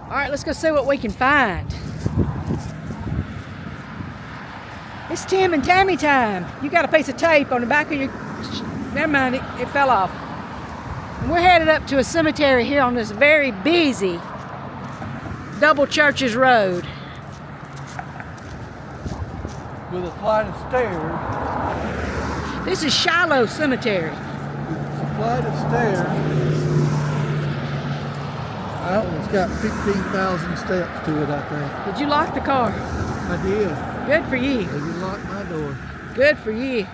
All right, let's go see what we can find. It's Tim and Tammy time. You got a piece of tape on the back of your... Never mind, it fell off. And we're headed up to a cemetery here on this very busy Double Churches Road. With a flight of stairs. This is Shiloh Cemetery. It's a flight of stairs. That one's got 15,000 steps to it, I think. Did you lock the car? I did. Good for you. They didn't lock my door. Good for you.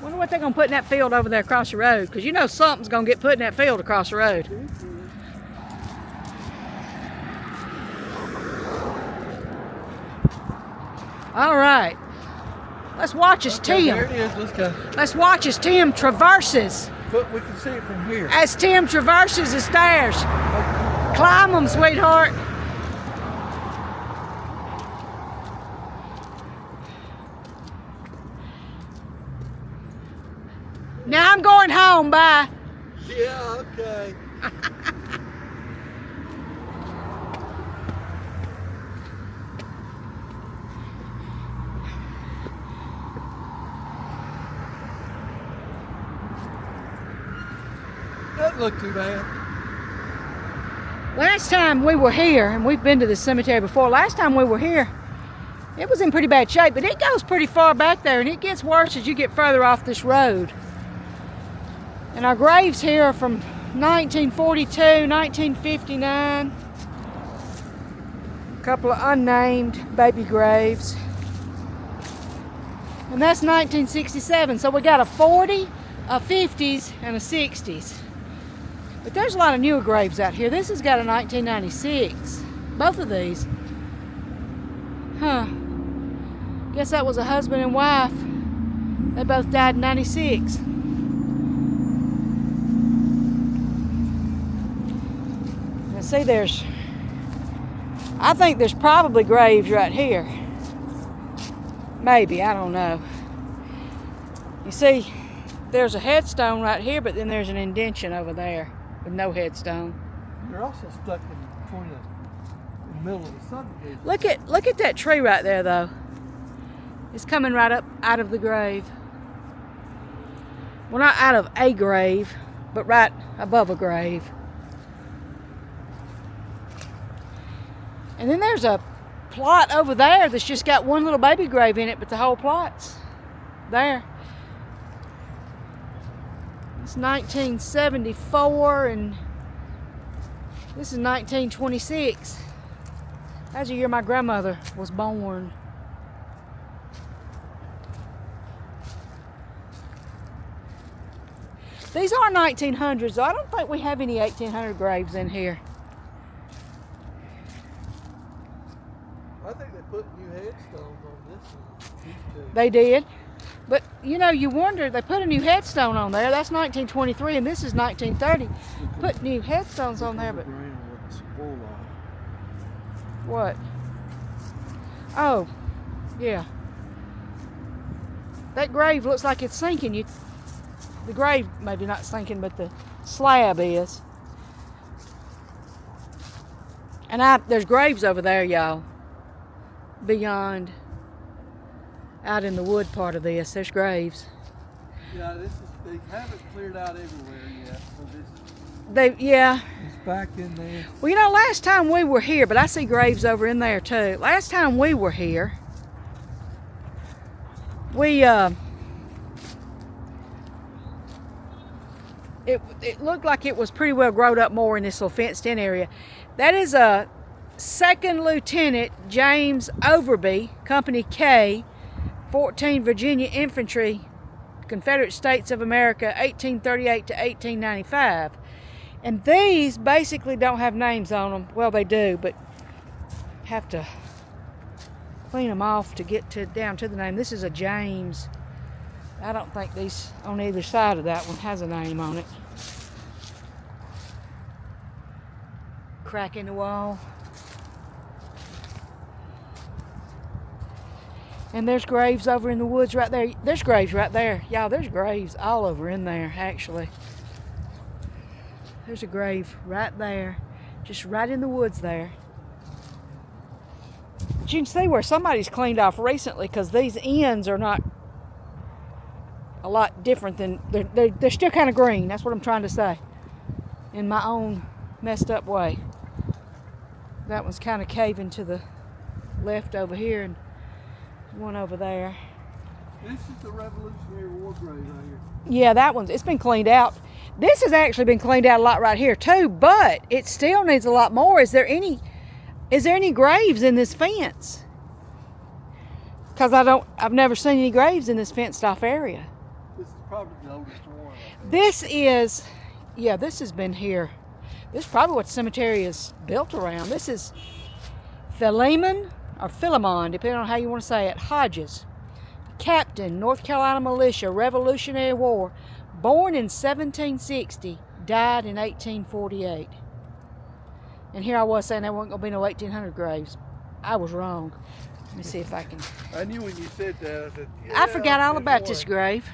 Wonder what they're going to put in that field over there across the road, because you know something's going to get put in that field across the road. All right. Let's watch as Tim. There it is. Let's go. Let's watch as Tim traverses. But we can see it from here. As Tim traverses the stairs. Climb them, sweetheart. Now I'm going home. Bye. Yeah, okay. Doesn't look too bad. Last time we were here, and we've been to this cemetery before, last time we were here, it was in pretty bad shape, but it goes pretty far back there, and it gets worse as you get further off this road. And our graves here are from 1942, 1959. A couple of unnamed baby graves. And that's 1967, so we got a 40, a 50s, and a 60s. But there's a lot of newer graves out here. This has got a 1996. Both of these. Huh. Guess that was a husband and wife. They both died in 96. Now see, I think there's probably graves right here. Maybe, I don't know. You see, there's a headstone right here, but then there's an indention over there with no headstone. They're also stuck in between the middle of the subdivision. Look at that tree right there, though. It's coming right up out of the grave. Well, not out of a grave, but right above a grave. And then there's a plot over there that's just got one little baby grave in it, but the whole plot's there. It's 1974, and this is 1926. That's the year my grandmother was born. These are 1900s, though. I don't think we have any 1800 graves in here. I think they put new headstones on this one. These two. They did. But, you know, you wonder, they put a new headstone on there. That's 1923, and this is 1930. Put new headstones on there, but... What? Oh, yeah. That grave looks like it's sinking. The grave maybe not sinking, but the slab is. And there's graves over there, y'all. Beyond, out in the wood part of this, there's graves. Yeah, they haven't cleared out everywhere yet. So yeah. It's back in there. Well, you know, last time we were here, but I see graves over in there too. Last time we were here, it looked like it was pretty well growed up more in this little fenced-in area. That is a Second Lieutenant James Overby, Company K, 14 Virginia Infantry, Confederate States of America, 1838 to 1895. And these basically don't have names on them. Well, they do, but have to clean them off to get down to the name. This is a James. I don't think these on either side of that one has a name on it. Crack in the wall. And there's graves over in the woods right there. There's graves right there. Y'all, there's graves all over in there, actually. There's a grave right there, just right in the woods there. But you can see where somebody's cleaned off recently, because these ends are not a lot different than, they're still kind of green. That's what I'm trying to say, in my own messed up way. That one's kind of caving to the left over here, and one over there. This is the Revolutionary War grave right here. Yeah, that one's, it's been cleaned out. This has actually been cleaned out a lot right here too, but it still needs a lot more. Is there any graves in this fence? Because I've never seen any graves in this fenced off area. This is probably the oldest one. This is, yeah, this has been here. This is probably what the cemetery is built around. This is Philemon, or Philemon, depending on how you want to say it, Hodges. Captain, North Carolina Militia, Revolutionary War, born in 1760, died in 1848. And here I was saying there wasn't going to be no 1800 graves. I was wrong. Let me see if I can. I knew when you said that. I said, yeah, I forgot all about one. this grave.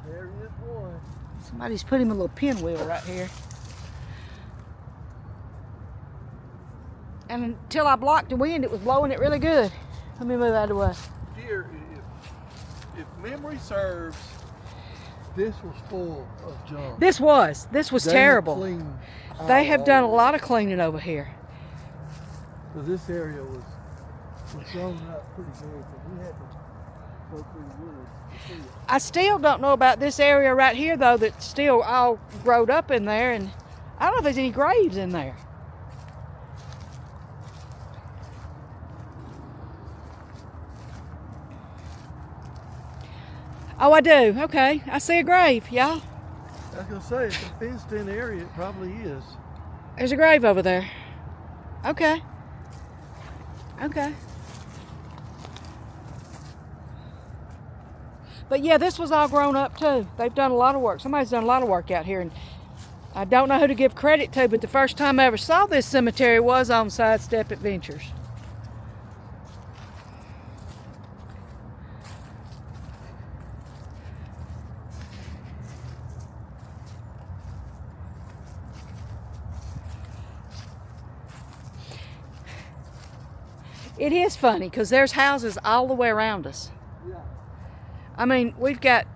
There is one. Somebody's put him a little pinwheel right here. And until I blocked the wind, it was blowing it really good. Let me move out of the way. Dear, if memory serves, this was full of junk. This was They terrible. cleaned They have done a all lot of cleaning over here. So this area was grown up pretty good, but we had to go through the woods to see it. I still don't know about this area right here though, that's still all growed up in there, and I don't know if there's any graves in there. Oh, I do. Okay, I see a grave, y'all. I was gonna say, it's a fenced-in area. It probably is. There's a grave over there. Okay. Okay. But yeah, this was all grown up too. They've done a lot of work. Somebody's done a lot of work out here, and I don't know who to give credit to, but the first time I ever saw this cemetery was on Sidestep Adventures. It is funny because there's houses all the way around us. Yeah. I mean, we got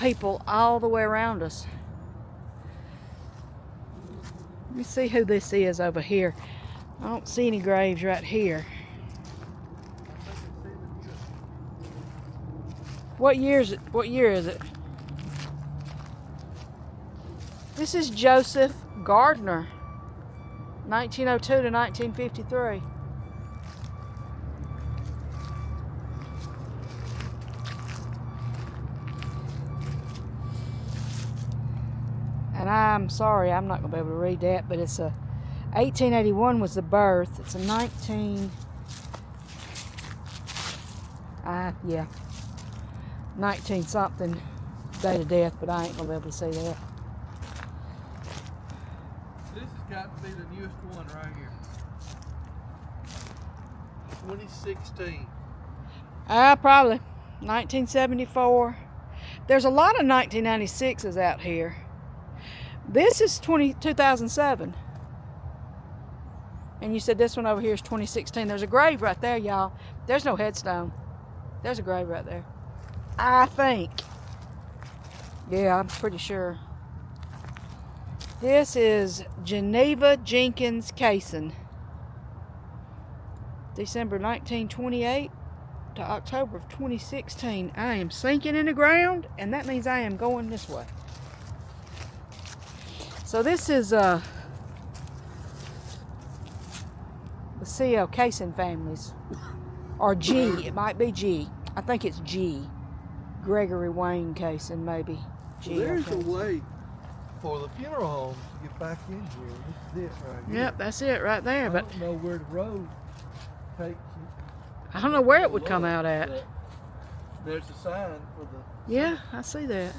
people all the way around us. Let me see who this is over here. I don't see any graves right here. What year is it? What year is it? This is Joseph Gardner, 1902 to 1953. And I'm sorry, I'm not going to be able to read that, but it's a 1881 was the birth. It's a 19 something date of death, but I ain't going to be able to see that. This has got to be the newest one right here. 2016. Probably 1974. There's a lot of 1996s out here. This is 2007. And you said this one over here is 2016. There's a grave right there, y'all. There's no headstone. There's a grave right there. I think. Yeah, I'm pretty sure. This is Geneva Jenkins Kaysen. December 1928 to October of 2016. I am sinking in the ground, and that means I am going this way. So this is the C.L. Kaysen families, or G. It might be G. I think it's G. Gregory Wayne Kaysen, maybe. G. Well, there's a way for the funeral home to get back in here. This is it right here. Yep, that's it right there. I But don't know where the road takes you. I don't know where it would come out at. But there's a sign for the. Yeah, I see that.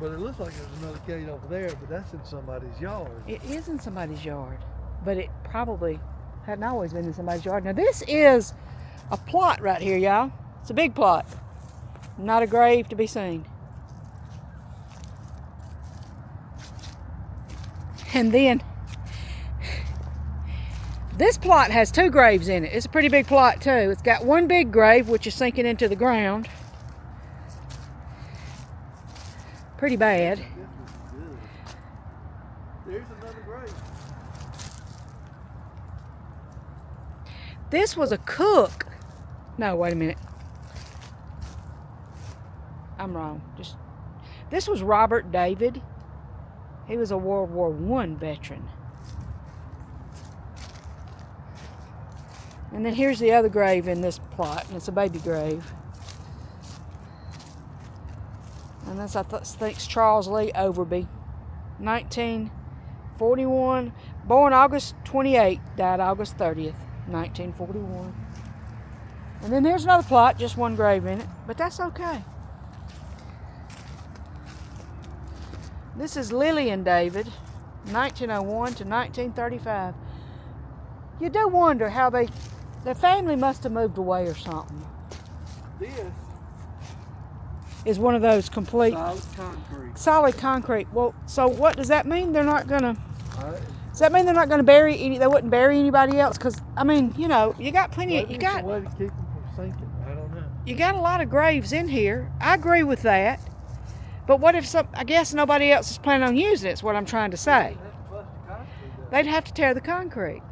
But it looks like there's another gate over there, but that's in somebody's yard. It is in somebody's yard, but it probably hadn't always been in somebody's yard. Now this is a plot right here, y'all. It's a big plot. Not a grave to be seen. And then this plot has 2 graves in it. It's a pretty big plot too. It's got one big grave which is sinking into the ground. Pretty bad. There's another grave. This was a cook. No, wait a minute. I'm wrong. This was Robert David. He was a World War I veteran. And then here's the other grave in this plot, and it's a baby grave. And this, I think, Charles Lee Overby, 1941, born August 28, died August 30th, 1941. And then here's another plot, just one grave in it, but that's okay. This is Lillian David, 1901 to 1935. You do wonder how their family must have moved away or something. This is one of those complete solid concrete. Well, so what does that mean? They're not gonna. Does that mean they're not gonna bury any? They wouldn't bury anybody else? Because I mean, you know, you got plenty. You got. A way to keep them from sinking. I don't know. You got a lot of graves in here. I agree with that. But what if I guess nobody else is planning on using it, is what I'm trying to say. They'd have to tear the concrete.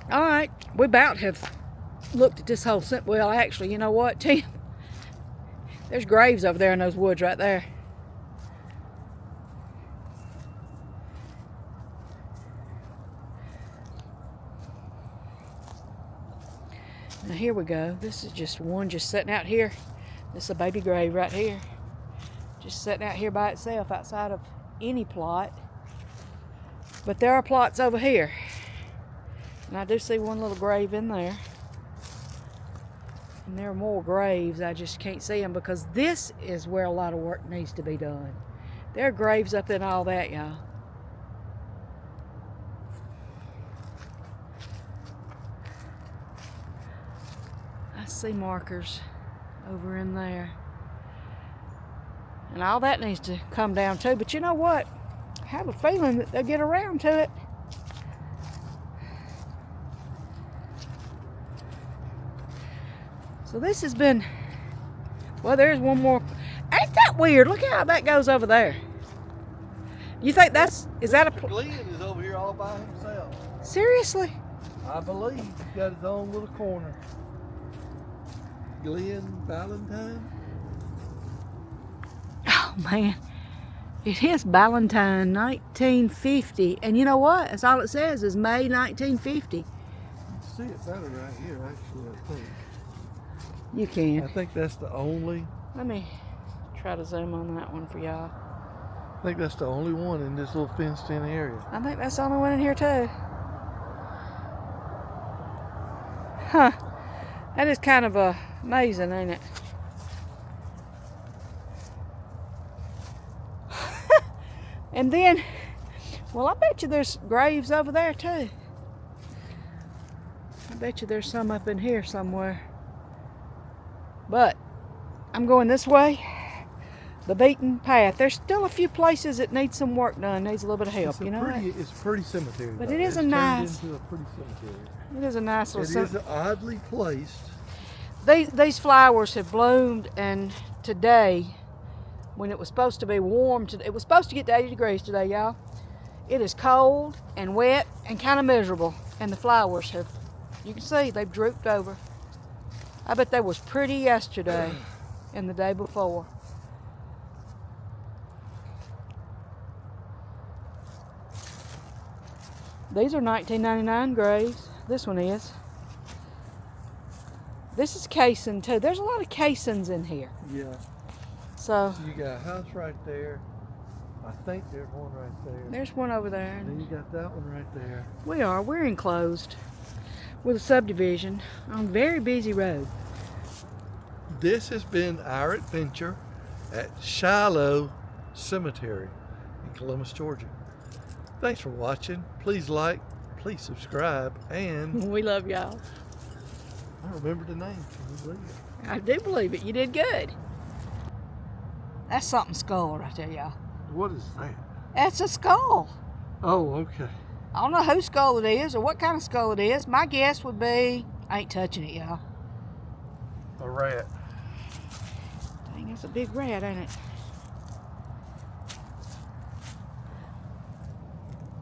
All right, we about have looked at this whole well, actually, you know what, Tim? There's graves over there in those woods right there. Now here we go. This is just one just sitting out here. This is a baby grave right here. Just sitting out here by itself outside of any plot. But there are plots over here. And I do see one little grave in there. And there are more graves. I just can't see them because this is where a lot of work needs to be done. There are graves up in all that, y'all. I see markers over in there. And all that needs to come down too. But you know what? I have a feeling that they'll get around to it. So this has been, well, there's one more. Ain't that weird? Look how that goes over there. You think is that a... Glenn is over here all by himself. Seriously? I believe he's got his own little corner. Glenn Valentine? Oh, man. It is Valentine, 1950. And you know what? That's all it says is May 1950. You see it better right here, actually, I think. You can. I think that's the only... Let me try to zoom on that one for y'all. I think that's the only one in this little fenced-in area. I think that's the only one in here, too. Huh. That is kind of amazing, ain't it? And then, well, I bet you there's graves over there, too. I bet you there's some up in here somewhere. But I'm going this way, the beaten path. There's still a few places that need some work done, needs a little bit of help, you know. It's a pretty cemetery. But though. it is it's a nice. Turned into a pretty cemetery. It is a nice little cemetery. It is oddly placed. These flowers have bloomed, and today, when it was supposed to be warm, it was supposed to get to 80 degrees today, y'all. It is cold and wet and kind of miserable, and the flowers have, you can see, they've drooped over. I bet they was pretty yesterday and the day before. These are 1999 graves. This one is. This is casing too. There's a lot of casings in here. Yeah. So you got a house right there. I think there's one right there. There's one over there. And then you got that one right there. We're enclosed with a subdivision on a very busy road. This has been our adventure at Shiloh Cemetery in Columbus, Georgia. Thanks for watching. Please like, please subscribe, and we love y'all. all remember the name. Can you believe it? I do believe it. You did good. That's something skull right there, y'all. What is that? That's a skull. Oh, okay. I don't know whose skull it is or what kind of skull it is. My guess would be, I ain't touching it, y'all. A rat. Dang, that's a big rat, ain't it?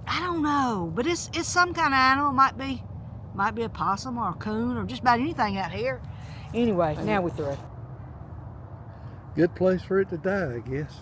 I don't know, but it's some kind of animal. Might be a possum or a coon or just about anything out here. Anyway, now we're through. Good place for it to die, I guess.